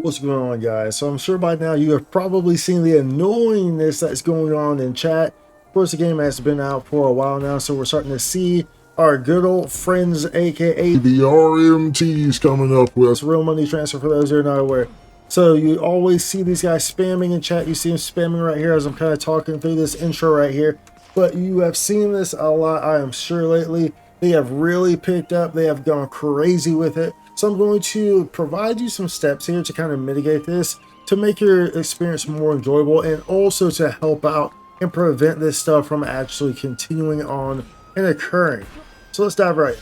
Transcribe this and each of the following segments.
What's going on, guys? So I'm sure by now you have probably seen the annoyingness that's going on in chat. Of course, the game has been out for a while now, so we're starting to see our good old friends, aka the RMTs, coming up with us. Real money transfer for those who are not aware. So you always see these guys spamming in chat. You see them spamming right here as I'm kind of talking through this intro right here. But you have seen this a lot, I am sure, lately. They have really picked up. They have gone crazy with it. So I'm going to provide you some steps here to kind of mitigate this, to make your experience more enjoyable, and also to help out and prevent this stuff from actually continuing on and occurring. So let's dive right in.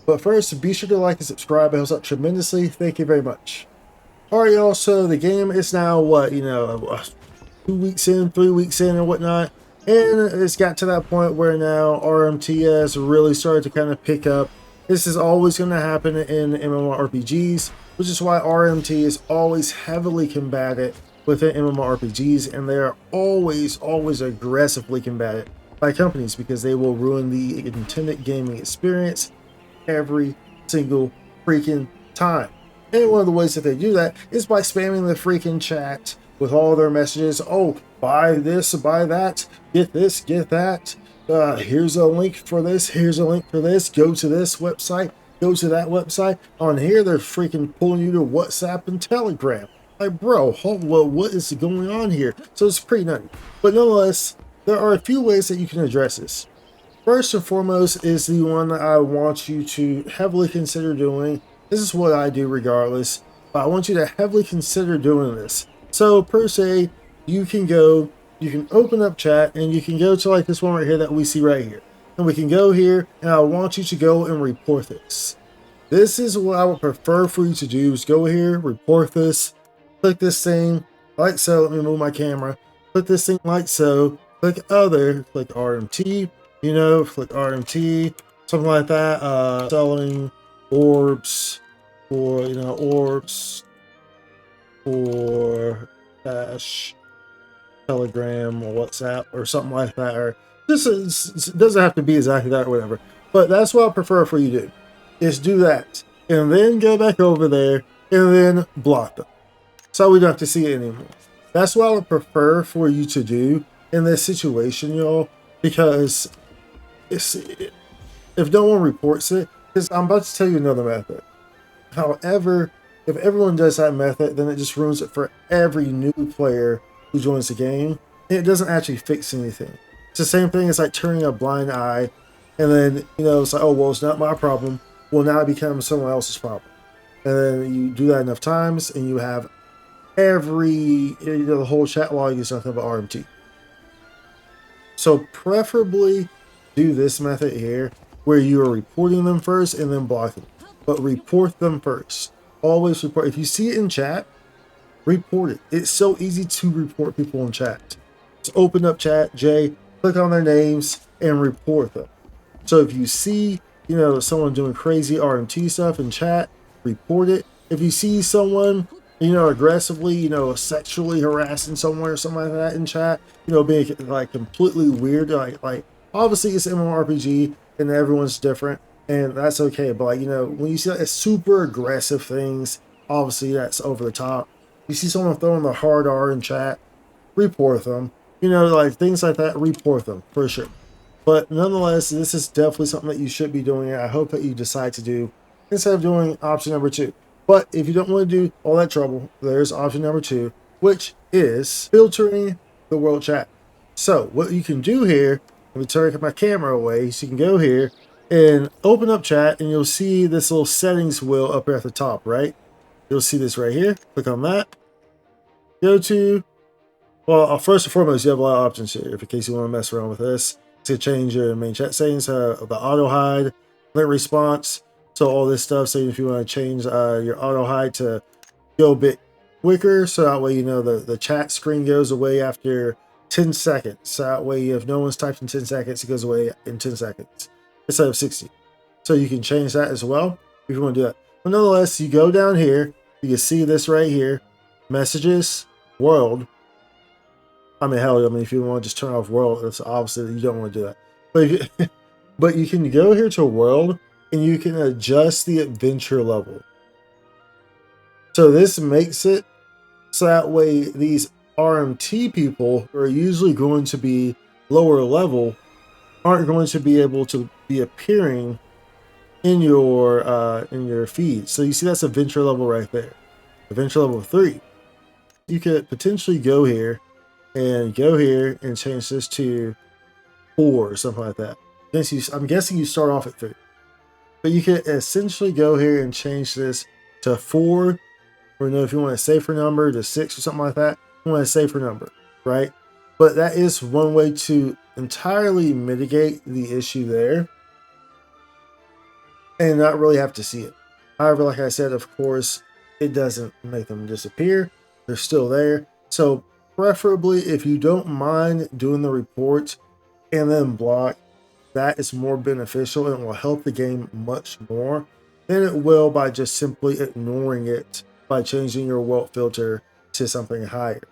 But first, be sure to like and subscribe. It helps out tremendously. Thank you very much. All right, y'all. So the game is now what, 2 weeks in, 3 weeks in, and whatnot. And it's got to that point where now RMT has really started to kind of pick up. This is always going to happen in MMORPGs, which is why RMT is always heavily combated within MMORPGs, and they are always aggressively combated by companies because they will ruin the intended gaming experience every single freaking time. And one of the ways that they do that is by spamming the freaking chat with all their messages. Oh, buy this, buy that, get this, get that. Here's a link for this, here's a link for this, go to this website, go to that website. On here, they're freaking pulling you to WhatsApp and Telegram. Like, bro, what is going on here? So it's pretty nutty. But nonetheless, there are a few ways that you can address this. First and foremost is the one that I want you to heavily consider doing. This is what I do regardless, but I want you to heavily consider doing this. So per se, you can open up chat and you can go to like this one right here that we see right here. And we can go here and I want you to go and report this. This is what I would prefer for you to do is go here, report this, click this thing like so. Let me move my camera. Click this thing like so, click other, click RMT, click RMT, something like that. Selling orbs orbs for Dash, Telegram, or WhatsApp, or something like that. Or this it doesn't have to be exactly that or whatever. But that's what I prefer for you to do, is do that. And then go back over there and then block them. So we don't have to see it anymore. That's what I would prefer for you to do in this situation, y'all. Because if no one reports it, because I'm about to tell you another method. However, if everyone does that method, then it just ruins it for every new player who joins the game. And it doesn't actually fix anything. It's the same thing as like turning a blind eye, and then, it's like, oh, well, it's not my problem. Well, now it becomes someone else's problem. And then you do that enough times, and you have the whole chat log is nothing but RMT. So preferably do this method here, where you are reporting them first and then blocking them. But report them first. Always report. If you see it in chat, report it. It's so easy to report people in chat. Just open up chat, Jay, click on their names, and report them. So if you see, someone doing crazy RMT stuff in chat, report it. If you see someone, aggressively, sexually harassing someone or something like that in chat, being like completely weird, like obviously it's MMORPG and everyone's different. And that's okay, but when you see like super aggressive things, obviously that's over the top. You see someone throwing the hard R in chat, report them. Like things like that, report them for sure. But nonetheless, this is definitely something that you should be doing. I hope that you decide to do instead of doing option number 2. But if you don't want to do all that trouble, there's option number 2, which is filtering the world chat. So what you can do here, let me turn my camera away so you can go here and open up chat, and you'll see this little settings wheel up here at the top, right? You'll see this right here. Click on that. Go to, well, first and foremost, you have a lot of options here. If in case you want to mess around with this, to change your main chat settings, the auto hide, link response, so all this stuff. So if you want to change your auto hide to go a bit quicker, so that way the chat screen goes away after 10 seconds. So that way, if no one's typed in 10 seconds, it goes away in 10 seconds. Instead of 60. So you can change that as well if you want to do that. But nonetheless, you go down here, you can see this right here, messages, world. If you want to just turn off world, it's obviously you don't want to do that. But but you can go here to world and you can adjust the adventure level. So this makes it so that way these RMT people who are usually going to be lower level aren't going to be able to be appearing in your feed. So you see that's adventure level right there. Adventure level 3. You could potentially go here and change this to 4 or something like that. I'm guessing you start off at 3. But you could essentially go here and change this to 4, or if you want a safer number to 6 or something like that. You want a safer number, right? But that is one way to entirely mitigate the issue there and not really have to see it. However, like I said, of course, it doesn't make them disappear. They're still there. So preferably, if you don't mind doing the report and then block, that is more beneficial and will help the game much more than it will by just simply ignoring it by changing your welt filter to something higher.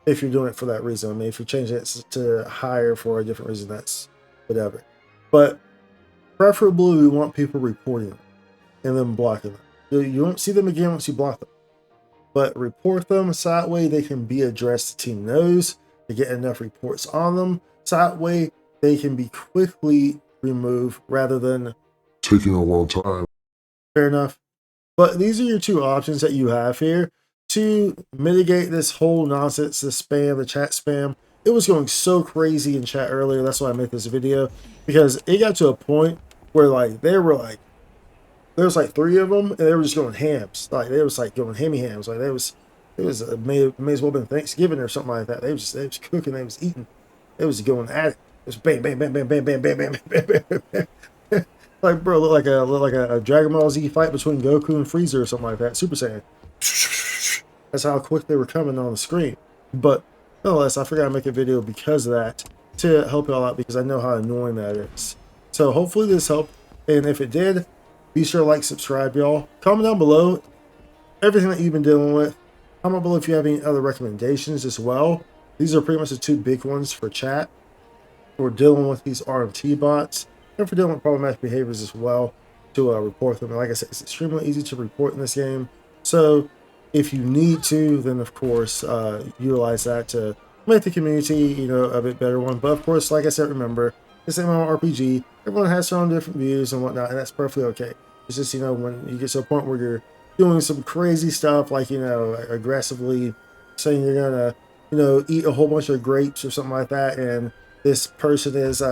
If you're doing it for that reason. I mean, if you're changing it to higher for a different reason, that's whatever. But preferably, we want people reporting them and then blocking them. You won't see them again once you block them. But report them so that way they can be addressed. The team knows to get enough reports on them. So that way they can be quickly removed rather than taking a long time. Fair enough. But these are your two options that you have here to mitigate this whole nonsense, the spam, the chat spam. It was going so crazy in chat earlier. That's why I made this video, because it got to a point where there was like 3 of them and they were just going hams. Like they was like going hammy hams. Like it may as well been Thanksgiving or something like that. They was cooking, they was eating. It was going at it. It was bang, bang, bang, bang, bang, bang, bang, bang, bang, bang, bang, bang. Like, bro, look like a Dragon Ball Z fight between Goku and Frieza or something like that. Super Saiyan. That's how quick they were coming on the screen. But nonetheless, I forgot to make a video because of that to help y'all out, because I know how annoying that is. So hopefully this helped. And if it did, be sure to like, subscribe, y'all. Comment down below everything that you've been dealing with. Comment below if you have any other recommendations as well. These are pretty much the 2 big ones for chat. For dealing with these RMT bots, and for dealing with problematic behaviors as well, to report them. And like I said, it's extremely easy to report in this game. So if you need to, then of course utilize that to make the community, a bit better one. But of course, like I said, remember, it's MMORPG. Everyone has their own different views and whatnot, and that's perfectly okay. It's just, when you get to a point where you're doing some crazy stuff, like, aggressively saying you're gonna, eat a whole bunch of grapes or something like that, and this person is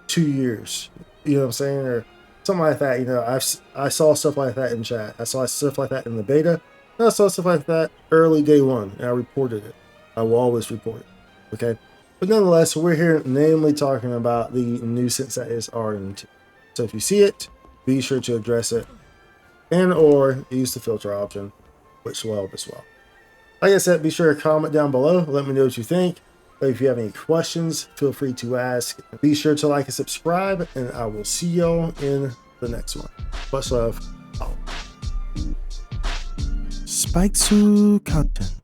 2 years, you know what I'm saying, or something like that. I saw stuff like that in chat. I saw stuff like that in the beta, and I saw stuff like that early day 1, and I reported it. I will always report it, okay? But nonetheless, we're here namely talking about the nuisance that is RMT. So if you see it, be sure to address it and or use the filter option, which will help as well. Like I said, be sure to comment down below. Let me know what you think. If you have any questions, feel free to ask. Be sure to like and subscribe, and I will see y'all in the next one. Much love. Out. Spike to content.